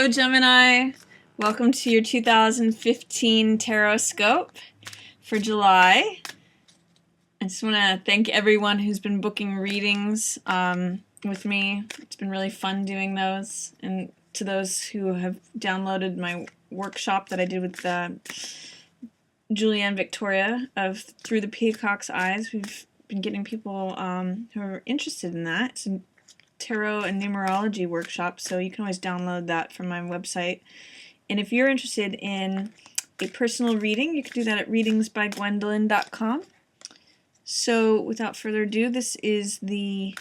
Hello, Gemini. Welcome to your 2015 Tarotscope for July. I just want to thank everyone who's been booking readings with me. It's been really fun doing those. And to those who have downloaded my workshop that I did with Julianne Victoria of Through the Peacock's Eyes, we've been getting people who are interested in that. It's a tarot and numerology workshop, so you can always download that from my website. And if you're interested in a personal reading, you can do that at readingsbygwendolyn.com. So without further ado, this is the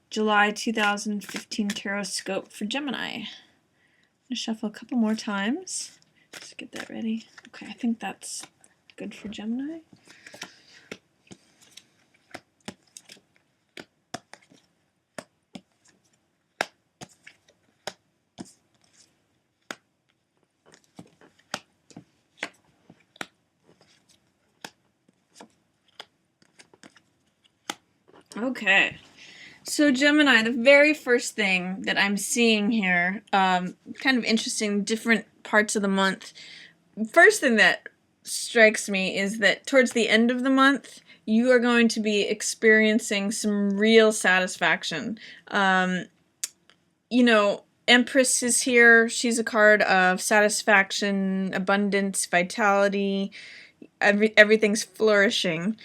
July 2015 Tarotscope for Gemini. I'm going to shuffle a couple more times. Just get that ready. Okay, I think that's good for Gemini. Okay, so Gemini, the very first thing that I'm seeing here, kind of interesting, different parts of the month. First thing that strikes me is that towards the end of the month, you are going to be experiencing some real satisfaction. You know, Empress is here. She's a card of satisfaction, abundance, vitality. Everything's flourishing.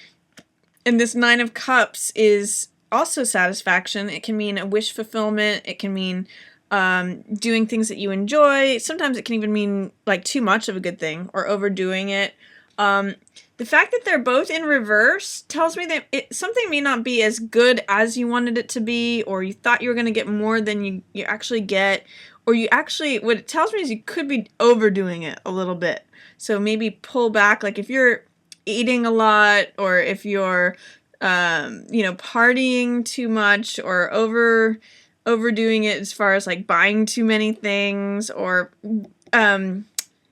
And this Nine of Cups is also satisfaction. It can mean a wish fulfillment. It can mean doing things that you enjoy. Sometimes it can even mean like too much of a good thing or overdoing it. The fact that they're both in reverse tells me that something may not be as good as you wanted it to be, or you thought you were going to get more than you actually get, or what it tells me is you could be overdoing it a little bit. So maybe pull back, like if you're eating a lot, or if you're partying too much, or overdoing it as far as like buying too many things, or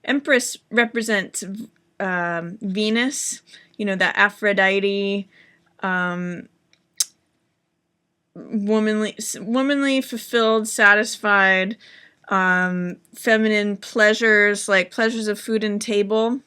Empress represents Venus, that Aphrodite, womanly, fulfilled, satisfied, feminine pleasures, like pleasures of food and table.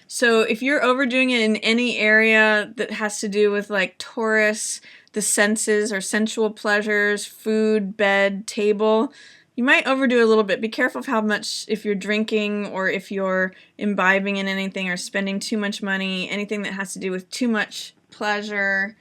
So if you're overdoing it in any area that has to do with like Taurus, the senses or sensual pleasures, food, bed, table, you might overdo a little bit. Be careful of how much, if you're drinking or if you're imbibing in anything or spending too much money, anything that has to do with too much pleasure.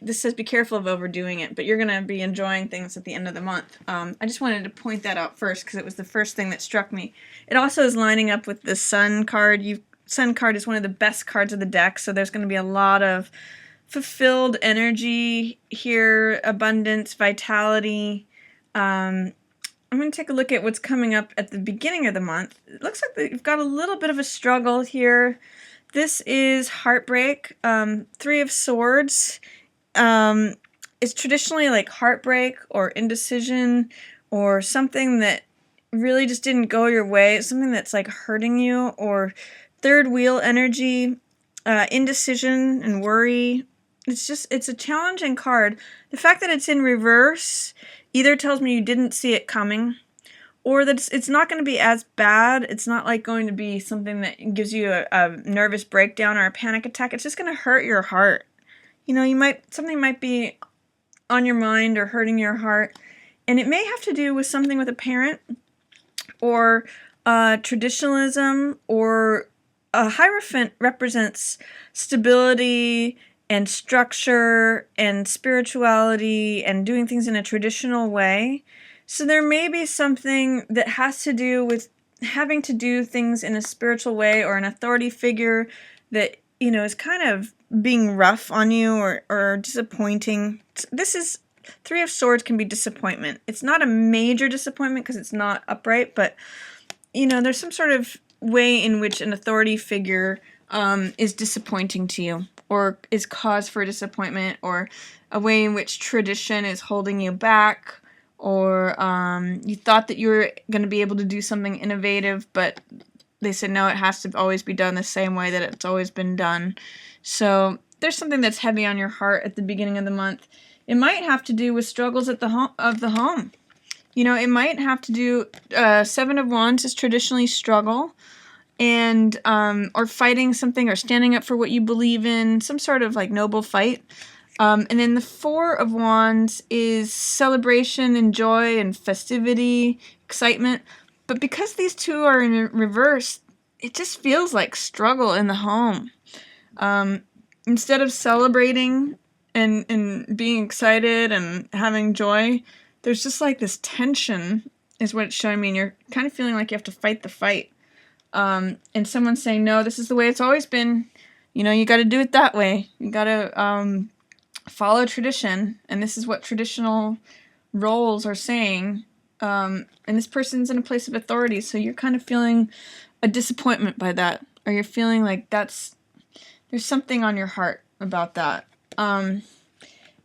This says be careful of overdoing it, but you're going to be enjoying things at the end of the month. I just wanted to point that out first because it was the first thing that struck me. It also is lining up with the Sun card. Sun card is one of the best cards of the deck, so there's going to be a lot of fulfilled energy here, abundance, vitality. I'm going to take a look at what's coming up at the beginning of the month. It looks like you've got a little bit of a struggle here. This is heartbreak. Three of Swords is traditionally like heartbreak or indecision or something that really just didn't go your way, something that's like hurting you, or third wheel energy, indecision and worry. It's a challenging card. The fact that it's in reverse either tells me you didn't see it coming, or that it's not going to be as bad. It's not like going to be something that gives you a nervous breakdown or a panic attack. It's just going to hurt your heart. Something might be on your mind or hurting your heart, and it may have to do with something with a parent, or traditionalism, or a Hierophant represents stability and structure and spirituality and doing things in a traditional way. So there may be something that has to do with having to do things in a spiritual way, or an authority figure that, is kind of being rough on you or disappointing. This is, Three of Swords can be disappointment. It's not a major disappointment because it's not upright, but, there's some sort of way in which an authority figure is disappointing to you, or is cause for disappointment, or a way in which tradition is holding you back, or you thought that you were going to be able to do something innovative, but they said, no, it has to always be done the same way that it's always been done. So there's something that's heavy on your heart at the beginning of the month. It might have to do with struggles at the home. You know, it might have to do, Seven of Wands is traditionally struggle, and or fighting something, or standing up for what you believe in, some sort of like noble fight. And then the Four of Wands is celebration and joy and festivity, excitement. But because these two are in reverse, it just feels like struggle in the home. Instead of celebrating and being excited and having joy, there's just like this tension is what it's showing me, and you're kind of feeling like you have to fight the fight. And someone's saying, no, this is the way it's always been. You know, you got to do it that way. You got to follow tradition, and this is what traditional roles are saying. And this person's in a place of authority, so you're kind of feeling a disappointment by that, or you're feeling like there's something on your heart about that. In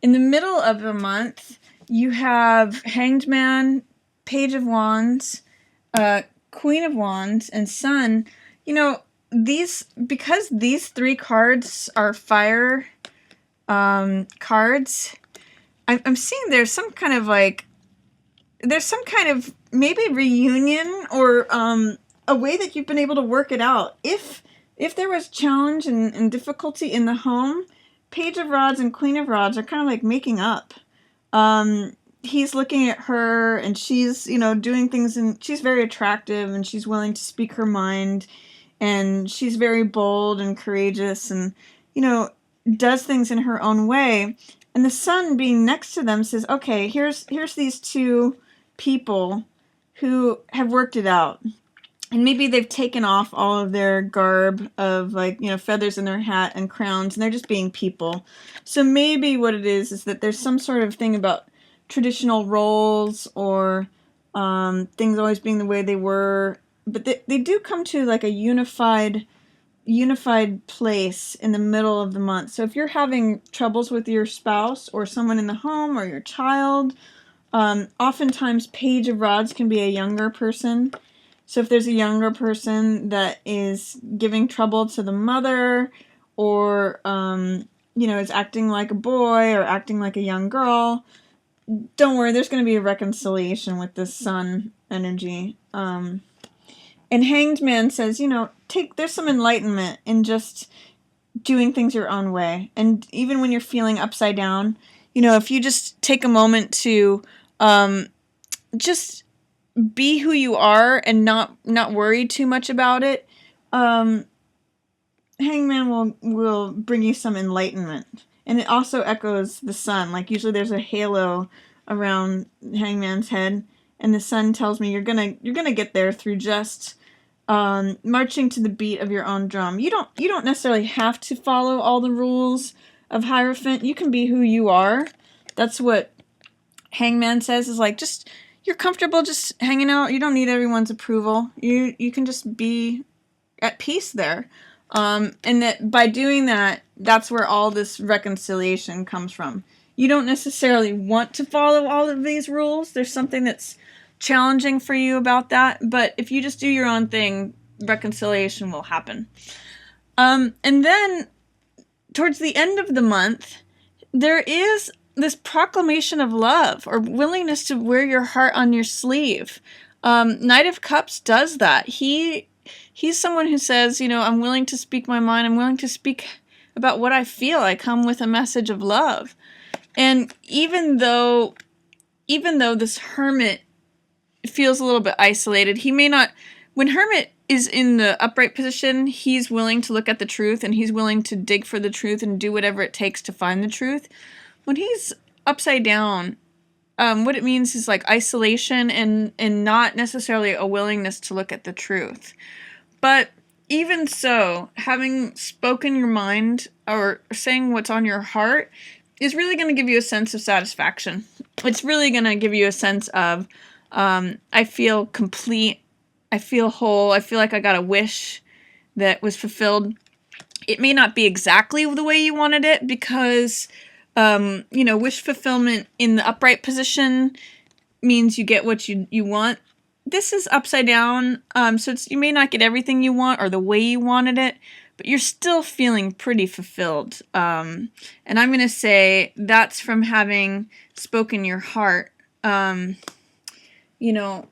the middle of the month, you have Hanged Man, Page of Wands, Queen of Wands, and Sun. You know, because these three cards are fire cards, I'm seeing there's some kind of maybe reunion, or a way that you've been able to work it out. If there was challenge and difficulty in the home, Page of Rods and Queen of Rods are kind of like making up. He's looking at her, and she's, you know, doing things, and she's very attractive, and she's willing to speak her mind, and she's very bold and courageous, and, you know, does things in her own way. And the Sun being next to them says, okay, here's these two people who have worked it out. And maybe they've taken off all of their garb of, like, you know, feathers in their hat and crowns, and they're just being people. So maybe what it is that there's some sort of thing about traditional roles, or things always being the way they were. But they do come to like a unified place in the middle of the month. So if you're having troubles with your spouse or someone in the home or your child, oftentimes Page of Rods can be a younger person. So if there's a younger person that is giving trouble to the mother, or, you know, is acting like a boy or acting like a young girl, don't worry, there's going to be a reconciliation with this Sun energy. And Hanged Man says, you know, there's some enlightenment in just doing things your own way. And even when you're feeling upside down, you know, if you just take a moment to just be who you are and not worry too much about it, Hangman will bring you some enlightenment. And it also echoes the Sun. Like, usually there's a halo around Hangman's head, and the Sun tells me you're gonna get there through just marching to the beat of your own drum. You don't necessarily have to follow all the rules of Hierophant. You can be who you are. That's what Hangman says, is like, just, you're comfortable just hanging out. You don't need everyone's approval. You can just be at peace there. And that by doing that, that's where all this reconciliation comes from. You don't necessarily want to follow all of these rules. There's something that's challenging for you about that. But if you just do your own thing, reconciliation will happen. And then towards the end of the month, there is this proclamation of love, or willingness to wear your heart on your sleeve. Knight of Cups does that. He's someone who says, you know, I'm willing to speak my mind. I'm willing to speak about what I feel. I come with a message of love. And even though this Hermit feels a little bit isolated, he may not, when Hermit is in the upright position, he's willing to look at the truth, and he's willing to dig for the truth and do whatever it takes to find the truth. When he's upside down, what it means is like isolation, and not necessarily a willingness to look at the truth. But even so, having spoken your mind, or saying what's on your heart, is really going to give you a sense of satisfaction. It's really going to give you a sense of, I feel complete, I feel whole, I feel like I got a wish that was fulfilled. It may not be exactly the way you wanted it, because, you know, wish fulfillment in the upright position means you get what you want. This is upside down, so you may not get everything you want or the way you wanted it, but you're still feeling pretty fulfilled. And I'm going to say that's from having spoken your heart. you know,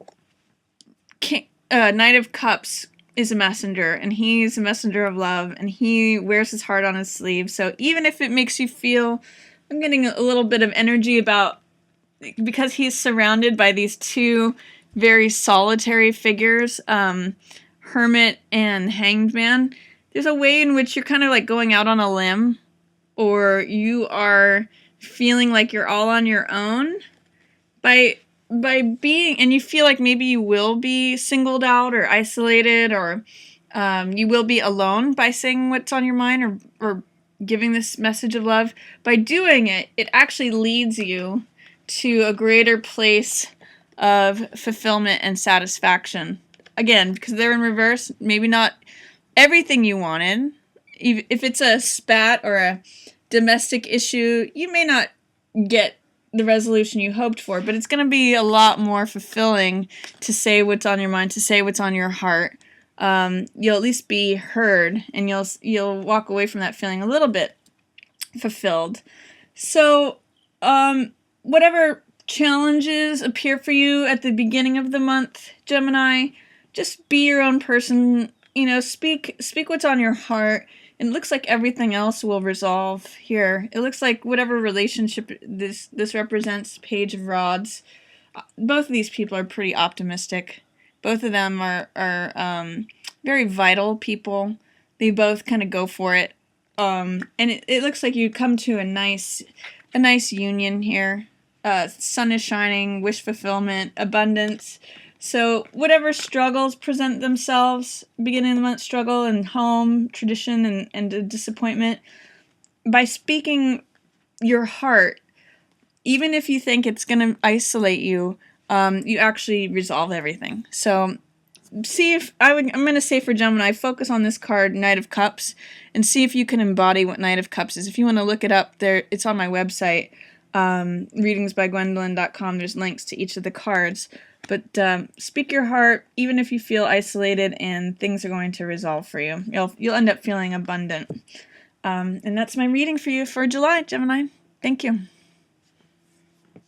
Knight of Cups is a messenger, and he's a messenger of love, and he wears his heart on his sleeve. So even if it makes you feel, I'm getting a little bit of energy about, because he's surrounded by these two very solitary figures, Hermit and Hanged Man. There's a way in which you're kind of like going out on a limb, or you are feeling like you're all on your own by being, and you feel like maybe you will be singled out or isolated, or you will be alone by saying what's on your mind, or giving this message of love. By doing it, it actually leads you to a greater place of fulfillment and satisfaction. Again, because they're in reverse, maybe not everything you wanted. If it's a spat or a domestic issue, you may not get the resolution you hoped for, but it's going to be a lot more fulfilling to say what's on your mind, to say what's on your heart. You'll at least be heard, and you'll walk away from that feeling a little bit fulfilled. So, whatever challenges appear for you at the beginning of the month, Gemini, just be your own person. Speak what's on your heart. And it looks like everything else will resolve here. It looks like whatever relationship this represents, Page of Rods, both of these people are pretty optimistic. Both of them are very vital people. They both kind of go for it. And it looks like you come to a nice union here. Sun is shining, wish fulfillment, abundance. So whatever struggles present themselves, beginning of the month struggle and home, tradition, and a disappointment, by speaking your heart, even if you think it's going to isolate you, you actually resolve everything. So see if, I'm going to say for Gemini, focus on this card, Knight of Cups, and see if you can embody what Knight of Cups is. If you want to look it up, it's on my website, readingsbygwendolyn.com. There's links to each of the cards. But speak your heart, even if you feel isolated, and things are going to resolve for you. You'll end up feeling abundant. And that's my reading for you for July, Gemini. Thank you.